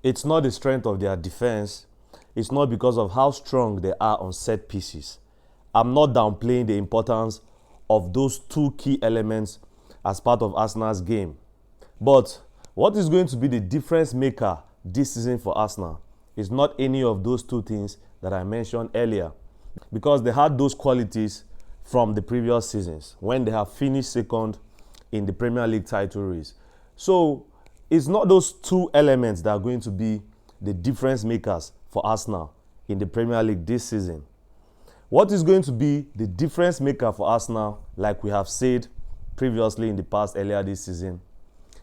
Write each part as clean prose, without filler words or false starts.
It's not the strength of their defense. It's not because of how strong they are on set pieces. I'm not downplaying the importance of those two key elements as part of Arsenal's game. But what is going to be the difference maker this season for Arsenal is not any of those two things that I mentioned earlier, because they had those qualities from the previous seasons when they have finished second in the Premier League title race. So it's not those two elements that are going to be the difference makers for Arsenal in the Premier League this season. What is going to be the difference maker for Arsenal, like we have said previously in the past earlier this season,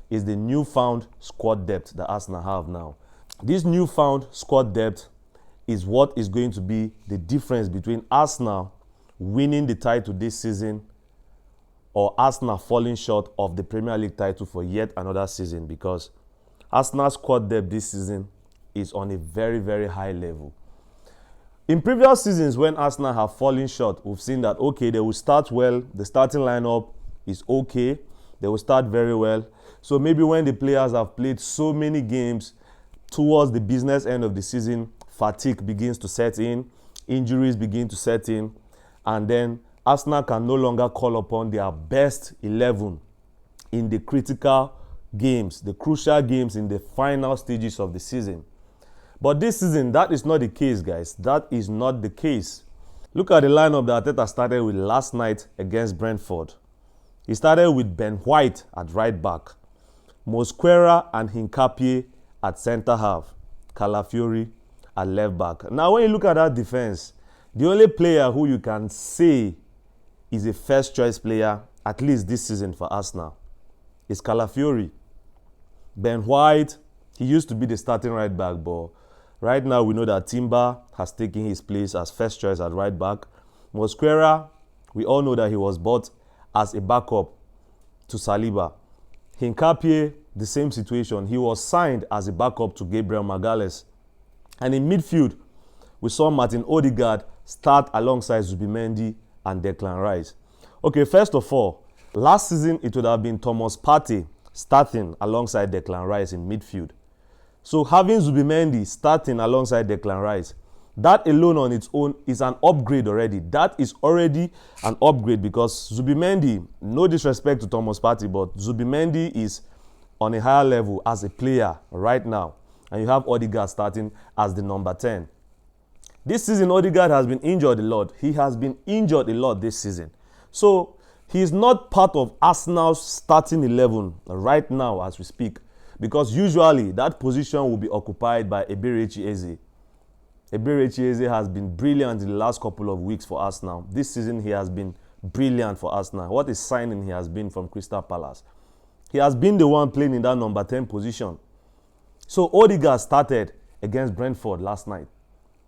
is the newfound squad depth that Arsenal have now. This newfound squad depth is what is going to be the difference between Arsenal winning the title this season or Arsenal falling short of the Premier League title for yet another season, because Arsenal's squad depth this season is on a very, very high level. In previous seasons when Arsenal have fallen short, we've seen that, okay, they will start well, the starting lineup is okay, they will start very well. So maybe when the players have played so many games towards the business end of the season, fatigue begins to set in, injuries begin to set in, and then Arsenal can no longer call upon their best 11 in the critical games, the crucial games in the final stages of the season. But this season, that is not the case, guys. That is not the case. Look at the lineup that Arteta started with last night against Brentford. He started with Ben White at right back, Mosquera and Hincapié at centre half, Calafiori at left back. Now, when you look at that defense, the only player who you can say is a first choice player, at least this season for Arsenal, is Calafiori. Ben White, he used to be the starting right back, but right now we know that Timber has taken his place as first choice at right back. Mosquera, we all know that he was bought as a backup to Saliba. Hincapié, the same situation. He was signed as a backup to Gabriel Magalhaes. And in midfield, we saw Martin Odegaard start alongside Zubimendi and Declan Rice. Okay, first of all, last season it would have been Thomas Partey starting alongside Declan Rice in midfield. So having Zubimendi starting alongside Declan Rice, that alone on its own is an upgrade already. That is already an upgrade, because Zubimendi, no disrespect to Thomas Partey, but Zubimendi is on a higher level as a player right now. And you have Odegaard starting as the number 10. This season, Odegaard has been injured a lot. He has been injured a lot this season. So he's not part of Arsenal's starting 11 right now as we speak, because usually that position will be occupied by Eberechi Eze. Eberechi Eze has been brilliant in the last couple of weeks for Arsenal. This season he has been brilliant for Arsenal. What a signing he has been from Crystal Palace. He has been the one playing in that number 10 position. So Odegaard started against Brentford last night.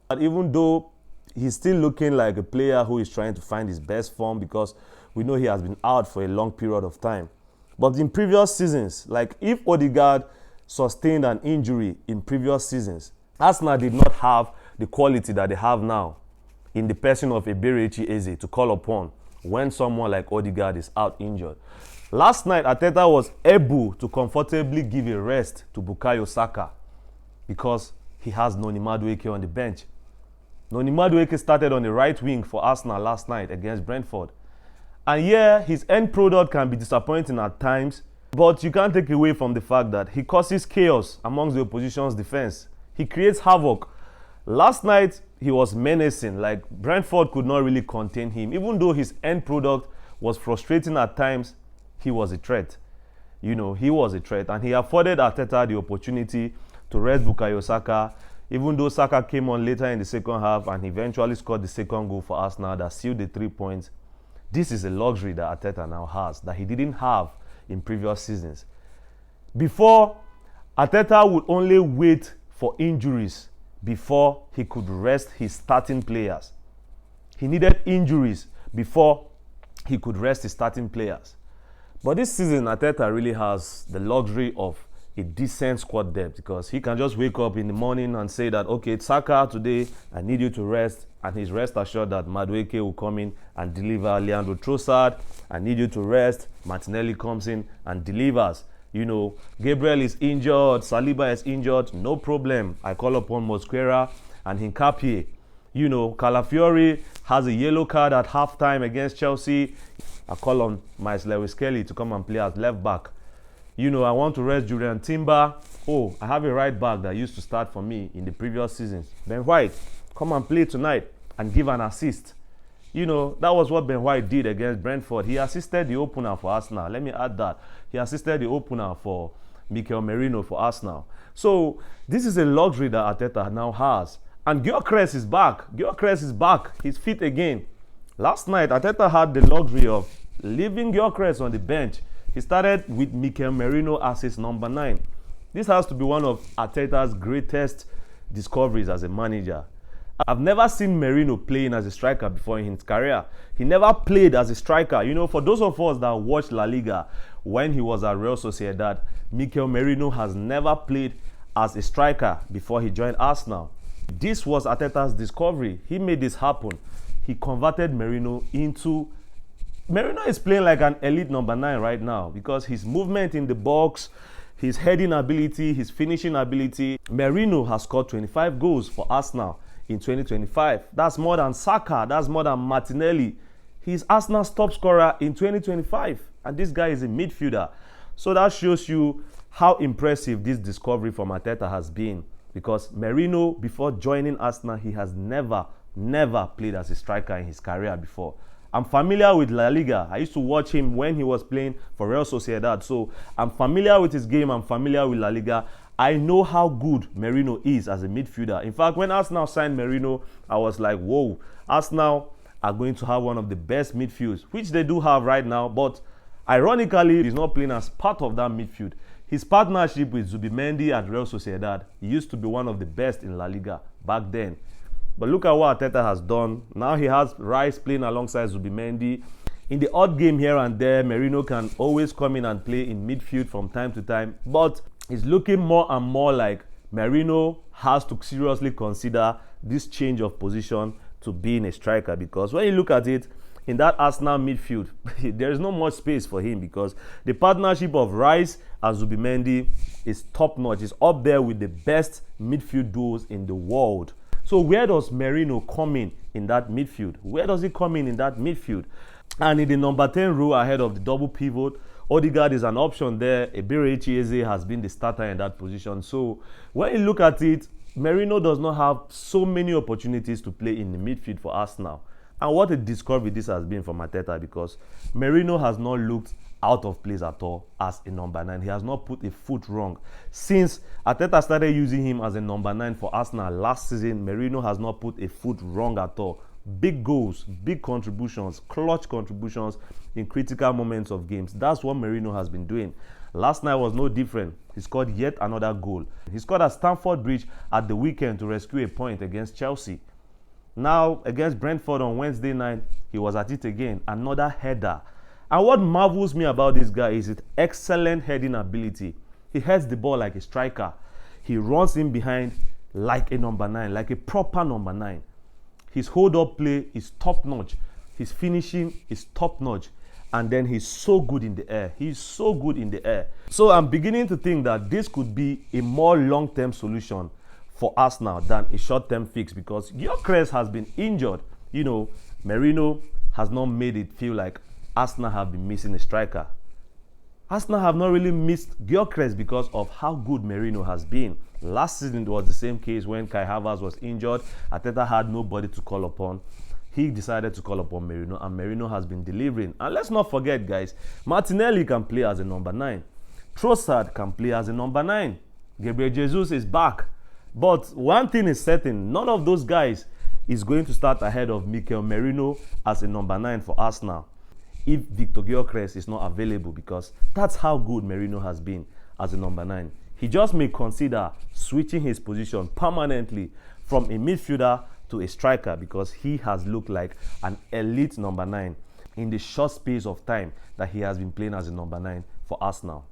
But even though he's still looking like a player who is trying to find his best form, because we know he has been out for a long period of time. But in previous seasons, like if Odegaard sustained an injury in previous seasons, Arsenal did not have the quality that they have now in the person of Eberechi Eze to call upon when someone like Odegaard is out injured. Last night, Arteta was able to comfortably give a rest to Bukayo Saka because he has Noni Madueke on the bench. Noni Madueke started on the right wing for Arsenal last night against Brentford. And yeah, his end product can be disappointing at times, but you can't take away from the fact that he causes chaos amongst the opposition's defense. He creates havoc. Last night, he was menacing. Like, Brentford could not really contain him. Even though his end product was frustrating at times, he was a threat. You know, he was a threat. And he afforded Arteta the opportunity to rest Bukayo Saka, even though Saka came on later in the second half and eventually scored the second goal for Arsenal that sealed the 3 points. This is a luxury that Arteta now has that he didn't have in previous seasons. Before, Arteta would only wait for injuries before he could rest his starting players. He needed injuries before he could rest his starting players. But this season, Arteta really has the luxury of a decent squad depth, because he can just wake up in the morning and say that, okay, Saka, today I need you to rest, and he's rest assured that Madueke will come in and deliver. Leandro Trossard, I need you to rest. Martinelli comes in and delivers. Gabriel is injured, Saliba is injured, no problem. I call upon Mosquera and Hincapié. Calafiori has a yellow card at halftime against Chelsea. I call on Miles Lewis Kelly to come and play as left back. I want to rest Julian Timber. Oh, I have a right back that used to start for me in the previous seasons. Ben White, come and play tonight and give an assist. That was what Ben White did against Brentford. He assisted the opener for Arsenal. Let me add that. He assisted the opener for Mikel Merino for Arsenal. So this is a luxury that Arteta now has. And Gyökeres is back. Gyökeres is back. He's fit again. Last night, Arteta had the luxury of leaving Gyökeres on the bench. He started with Mikel Merino as his number 9. This has to be one of Arteta's greatest discoveries as a manager. I've never seen Merino playing as a striker before in his career. He never played as a striker. For those of us that watched La Liga when he was at Real Sociedad, Mikel Merino has never played as a striker before he joined Arsenal. This was Arteta's discovery. He made this happen. He converted Merino into... Merino is playing like an elite number 9 right now because his movement in the box, his heading ability, his finishing ability. Merino has scored 25 goals for Arsenal in 2025. That's more than Saka. That's more than Martinelli. He's Arsenal's top scorer in 2025. And this guy is a midfielder. So that shows you how impressive this discovery from Arteta has been. Because Merino, before joining Arsenal, he has never played as a striker in his career before. I'm familiar with La Liga. I used to watch him when he was playing for Real Sociedad. So I'm familiar with his game. I'm familiar with La Liga. I know how good Merino is as a midfielder. In fact, when Arsenal signed Merino, I was like, whoa, Arsenal are going to have one of the best midfields, which they do have right now. But ironically, he's not playing as part of that midfield. His partnership with Zubimendi at Real Sociedad used to be one of the best in La Liga back then. But look at what Arteta has done. Now he has Rice playing alongside Zubimendi. In the odd game here and there, Merino can always come in and play in midfield from time to time. But it's looking more and more like Merino has to seriously consider this change of position to being a striker. Because when you look at it, in that Arsenal midfield, there is not much space for him because the partnership of Rice and Zubimendi is top-notch. It's up there with the best midfield duos in the world. So where does Merino come in that midfield? Where does he come in that midfield? And in the number 10 row ahead of the double pivot, Odegaard is an option there. Eberechi Eze has been the starter in that position. So when you look at it, Merino does not have so many opportunities to play in the midfield for Arsenal. And what a discovery this has been for Arteta because Merino has not looked out of place at all as a number 9. He has not put a foot wrong. Since Arteta started using him as a number 9 for Arsenal last season, Merino has not put a foot wrong at all. Big goals, big contributions, clutch contributions in critical moments of games. That's what Merino has been doing. Last night was no different. He scored yet another goal. He scored at Stamford Bridge at the weekend to rescue a point against Chelsea. Now, against Brentford on Wednesday night, he was at it again. Another header. And what marvels me about this guy is his excellent heading ability. He heads the ball like a striker. He runs in behind like a number 9, like a proper number 9. His hold-up play is top-notch. His finishing is top-notch. And then he's so good in the air. He's so good in the air. So I'm beginning to think that this could be a more long-term solution for Arsenal than a short-term fix because Gyökeres has been injured. Merino has not made it feel like Arsenal have been missing a striker. Arsenal have not really missed Gyökeres because of how good Merino has been. Last season, it was the same case when Kai Havertz was injured. Arteta had nobody to call upon. He decided to call upon Merino, and Merino has been delivering. And let's not forget, guys, Martinelli can play as a number 9. Trossard can play as a number 9. Gabriel Jesus is back. But one thing is certain, none of those guys is going to start ahead of Mikel Merino as a number 9 for Arsenal if Victor Gyökeres is not available because that's how good Merino has been as a number 9. He just may consider switching his position permanently from a midfielder to a striker because he has looked like an elite number 9 in the short space of time that he has been playing as a number 9 for Arsenal.